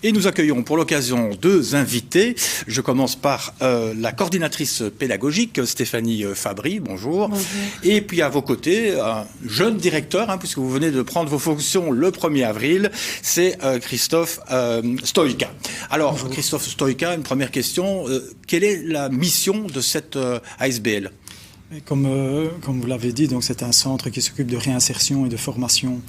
Et nous accueillons pour l'occasion deux invités. Je commence par la coordinatrice pédagogique, Stéphanie Fabry, bonjour. Bonjour. Et puis à vos côtés, un jeune directeur, puisque vous venez de prendre vos fonctions le 1er avril, c'est Christophe Stojka. Alors, bonjour. Christophe Stojka, une première question. Quelle est la mission de cette ASBL ? Comme vous l'avez dit, donc c'est un centre qui s'occupe de réinsertion et de formation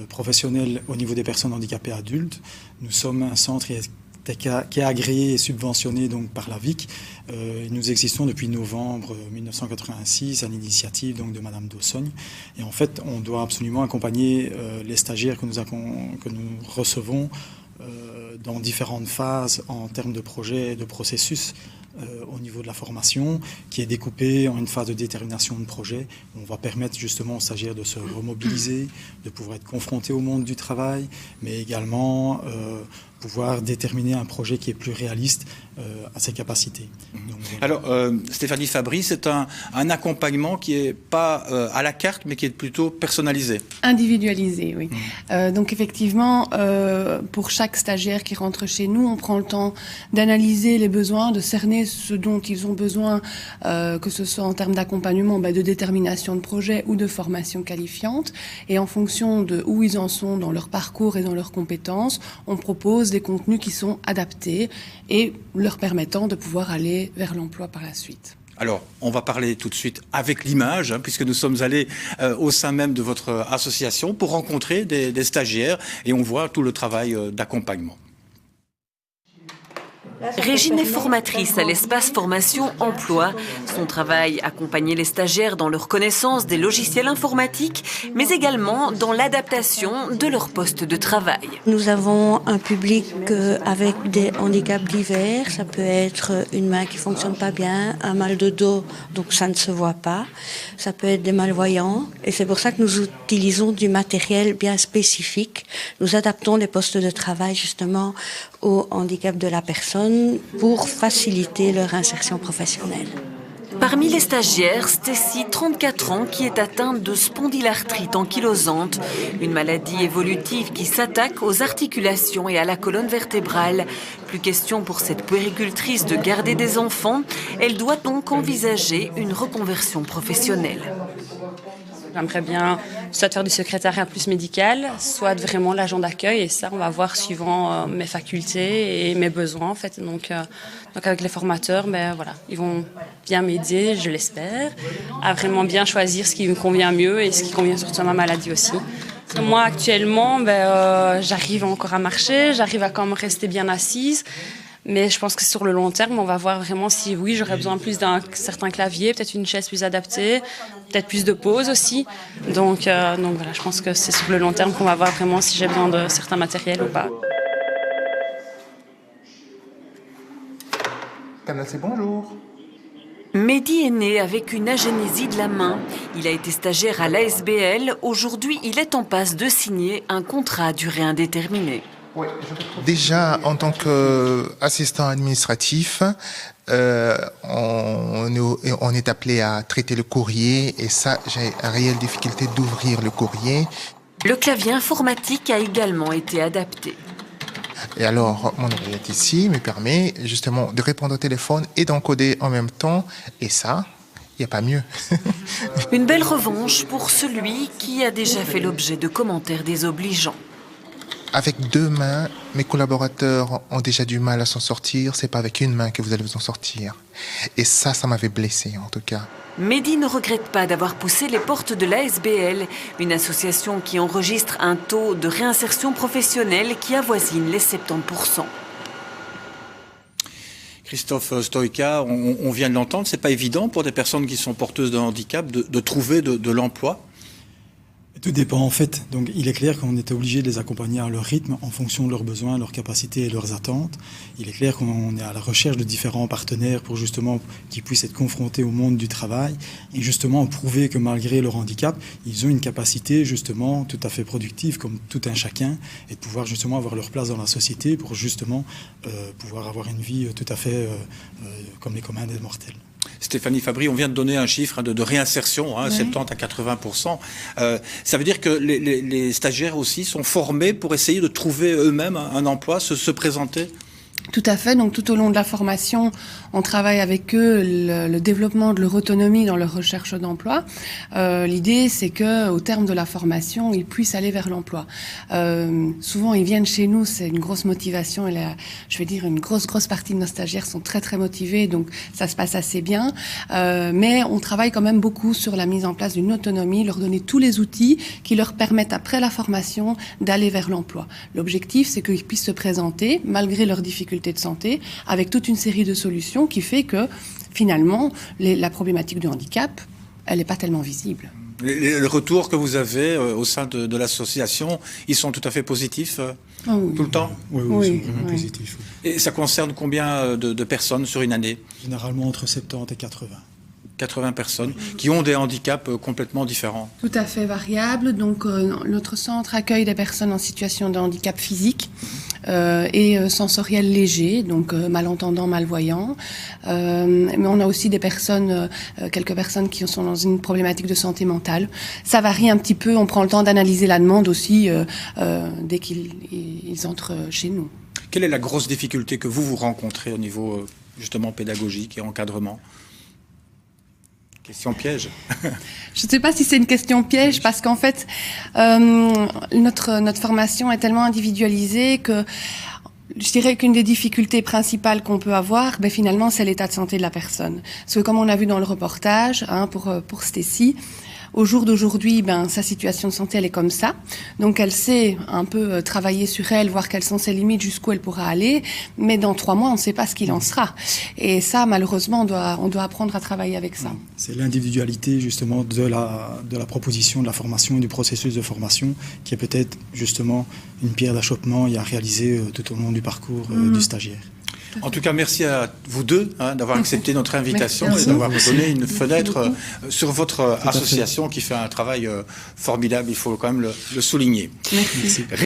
professionnelle au niveau des personnes handicapées adultes. Nous sommes un centre qui est agréé et subventionné donc, par la VIC. Nous existons depuis novembre 1986 à l'initiative donc, de Madame Dossogne. Et en fait, on doit absolument accompagner les stagiaires que nous recevons dans différentes phases en termes de projets et de processus. Au niveau de la formation, qui est découpée en une phase de détermination de projet. On va permettre justement aux stagiaires de se remobiliser, de pouvoir être confrontés au monde du travail, mais également pouvoir déterminer un projet qui est plus réaliste à ses capacités. Donc, alors, Stéphanie Fabry, c'est un accompagnement qui n'est pas à la carte, mais qui est plutôt personnalisé. Individualisé, oui. Donc effectivement, pour chaque stagiaire qui rentre chez nous, on prend le temps d'analyser les besoins, de cerner ce dont ils ont besoin, que ce soit en termes d'accompagnement, de détermination de projet ou de formation qualifiante. Et en fonction de où ils en sont dans leur parcours et dans leurs compétences, on propose des contenus qui sont adaptés et leur permettant de pouvoir aller vers l'emploi par la suite. Alors, on va parler tout de suite avec l'image, puisque nous sommes allés au sein même de votre association pour rencontrer des stagiaires et on voit tout le travail d'accompagnement. Régine est formatrice à l'espace formation emploi. Son travail, accompagner les stagiaires dans leur connaissance des logiciels informatiques, mais également dans l'adaptation de leur poste de travail. Nous avons un public avec des handicaps divers. Ça peut être une main qui fonctionne pas bien, un mal de dos, donc ça ne se voit pas. Ça peut être des malvoyants. Et c'est pour ça que nous utilisons du matériel bien spécifique. Nous adaptons les postes de travail justement au handicap de la personne pour faciliter leur insertion professionnelle. Parmi les stagiaires, Stécie, 34 ans, qui est atteinte de spondylarthrite ankylosante, une maladie évolutive qui s'attaque aux articulations et à la colonne vertébrale. Plus question pour cette puéricultrice de garder des enfants. Elle doit donc envisager une reconversion professionnelle. J'aimerais bien soit faire du secrétariat plus médical, soit vraiment l'agent d'accueil. Et ça, on va voir suivant mes facultés et mes besoins, en fait. Donc avec les formateurs, voilà, ils vont bien m'aider, je l'espère, à vraiment bien choisir ce qui me convient mieux et ce qui convient surtout à ma maladie aussi. Moi, actuellement, j'arrive encore à marcher, j'arrive à quand même rester bien assise. Mais je pense que sur le long terme, on va voir vraiment si, oui, j'aurais besoin plus d'un certain clavier, peut-être une chaise plus adaptée, peut-être plus de pauses aussi. Donc voilà, je pense que c'est sur le long terme qu'on va voir vraiment si j'ai besoin de certains matériels ou pas. Canacé, bonjour. Mehdi est né avec une agénésie de la main. Il a été stagiaire à l'ASBL. Aujourd'hui, il est en passe de signer un contrat à durée indéterminée. Déjà, en tant qu'assistant administratif, on est appelé à traiter le courrier et ça, j'ai une réelle difficulté d'ouvrir le courrier. Le clavier informatique a également été adapté. Et alors, mon oreillette ici me permet justement de répondre au téléphone et d'encoder en même temps. Et ça, il n'y a pas mieux. Une belle revanche pour celui qui a déjà fait l'objet de commentaires désobligeants. Avec deux mains, mes collaborateurs ont déjà du mal à s'en sortir. C'est pas avec une main que vous allez vous en sortir. Et ça m'avait blessé en tout cas. Mehdi ne regrette pas d'avoir poussé les portes de l'ASBL, une association qui enregistre un taux de réinsertion professionnelle qui avoisine les 70%. Christophe Stojka, on vient de l'entendre, c'est pas évident pour des personnes qui sont porteuses de handicap de trouver de l'emploi. Tout dépend en fait. Donc il est clair qu'on est obligé de les accompagner à leur rythme en fonction de leurs besoins, leurs capacités et leurs attentes. Il est clair qu'on est à la recherche de différents partenaires pour justement qu'ils puissent être confrontés au monde du travail et justement prouver que malgré leur handicap, ils ont une capacité justement tout à fait productive comme tout un chacun et de pouvoir justement avoir leur place dans la société pour justement pouvoir avoir une vie tout à fait comme les communs des mortels. Stéphanie Fabry, on vient de donner un chiffre de réinsertion, 70 à 80%. Ça veut dire que les stagiaires aussi sont formés pour essayer de trouver eux-mêmes un emploi, se présenter? Tout à fait. Donc, tout au long de la formation, on travaille avec eux le développement de leur autonomie dans leur recherche d'emploi. L'idée, c'est que, au terme de la formation, ils puissent aller vers l'emploi. Souvent, ils viennent chez nous, c'est une grosse motivation. Et je vais dire, une grosse partie de nos stagiaires sont très, très motivés. Donc, ça se passe assez bien. Mais on travaille quand même beaucoup sur la mise en place d'une autonomie, leur donner tous les outils qui leur permettent, après la formation, d'aller vers l'emploi. L'objectif, c'est qu'ils puissent se présenter, malgré leurs difficultés de santé, avec toute une série de solutions qui fait que, finalement, la problématique du handicap, elle n'est pas tellement visible. Les retours que vous avez au sein de l'association, ils sont tout à fait positifs tout le temps? Oui, ils sont vraiment positifs. Oui. Et ça concerne combien de personnes sur une année? Généralement entre 70 et 80. 80 personnes qui ont des handicaps complètement différents. Tout à fait variables. Donc, notre centre accueille des personnes en situation de handicap physique et sensoriel léger, donc malentendants, malvoyants. Mais on a aussi des personnes, quelques personnes qui sont dans une problématique de santé mentale. Ça varie un petit peu. On prend le temps d'analyser la demande aussi dès qu'ils entrent chez nous. Quelle est la grosse difficulté que vous rencontrez au niveau justement pédagogique et encadrement? Question piège. Je ne sais pas si c'est une question piège parce qu'en fait, notre formation est tellement individualisée que je dirais qu'une des difficultés principales qu'on peut avoir, finalement, c'est l'état de santé de la personne. Parce que comme on a vu dans le reportage, pour Stécie, au jour d'aujourd'hui, sa situation de santé, elle est comme ça. Donc, elle sait un peu travailler sur elle, voir quelles sont ses limites, jusqu'où elle pourra aller. Mais dans 3 mois, on ne sait pas ce qu'il en sera. Et ça, malheureusement, on doit apprendre à travailler avec ça. C'est l'individualité, justement, de la proposition, de la formation et du processus de formation qui est peut-être, justement, une pierre d'achoppement et à réaliser tout au long du parcours du stagiaire. En tout cas, merci à vous deux d'avoir accepté notre invitation et d'avoir donné une fenêtre sur votre association qui fait un travail formidable, il faut quand même le souligner. Merci.